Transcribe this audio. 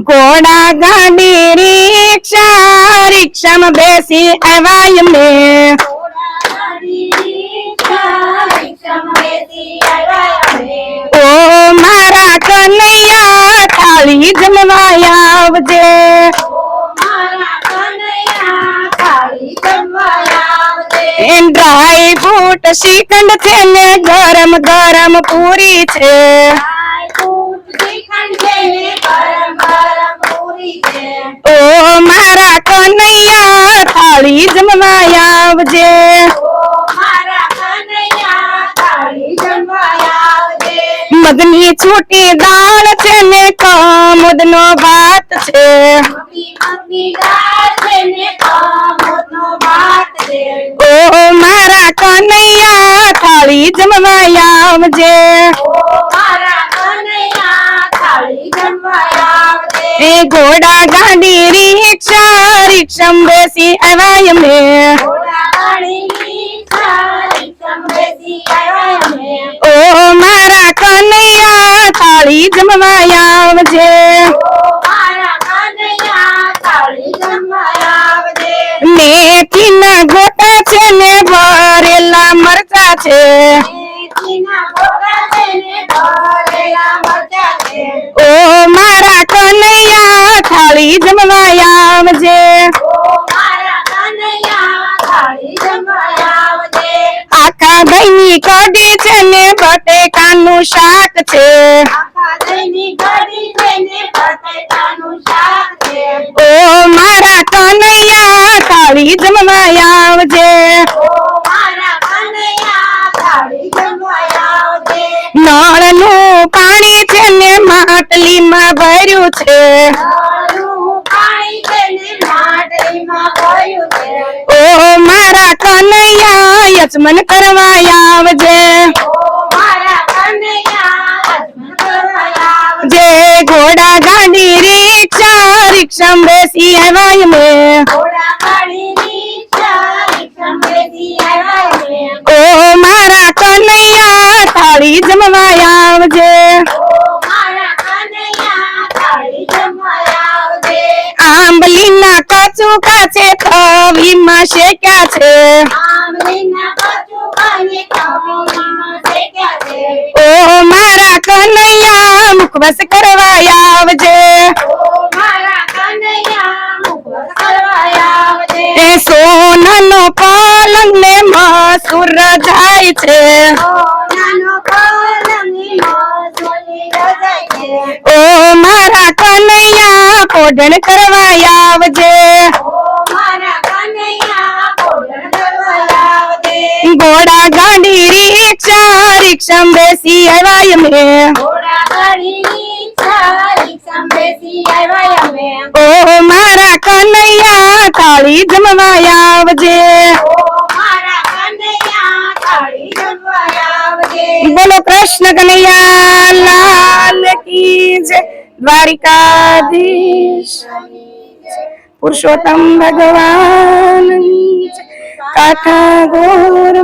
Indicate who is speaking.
Speaker 1: घोड़ा गाड़ी रिक्शा में बेसी आवाय में ओ मारा कन्हैया थाली जमवाया आवजे ड्राई फ्रूट श्रीखंड छे ने गरम गरम पूरी छे ओ मारा कन्हैया थाली जमवाया आवजे मदनी छूटी दाल छे ने कमोद नो भात छे ओ मारा कन्हैया थाली जमवाया आवजे ए घोड़ा गाड़ी रिक्शा में बेसी आवाय में ओ मारा कन्हैया थाली जमवाया आवजे मेथी ना गोटा छे ने भरेला मरचा छे ओ मारा कन्हैया थाली जमवाया आवजे आखा दहीनी कढ़ी छे ने बटेकाનું શાક છે ओ मारा कन्हैया थाली जमवाया आवजे નળનું પાણી છે ને માટલીમાં ભર્યું છે ओ मारा कन्हैया यजमन करवाया आवजे जे घोड़ा गाड़ी रिक्शा में बेसी आवाय में ओ मारा कन्हैया थाली जमवाया आवजे आंबली ना काचू काचे थवी में शेक्या छे ओ मारा कन्हैया मुखबस करवाया आवजे ए सोना नो पलंग ने मसूर जाय छे ओ मारा कन्हैया कोडण करवाया आवजे घोड़ा गाड़ी रिक्शा में बेसी आवाय में ओ मारा कन्हैया थाली जमवाया आवजे बोलो कृष्ण कन्हैया लाल की जय द्वारिकाधीश पुरुषोत्तम भगवान काथा गोर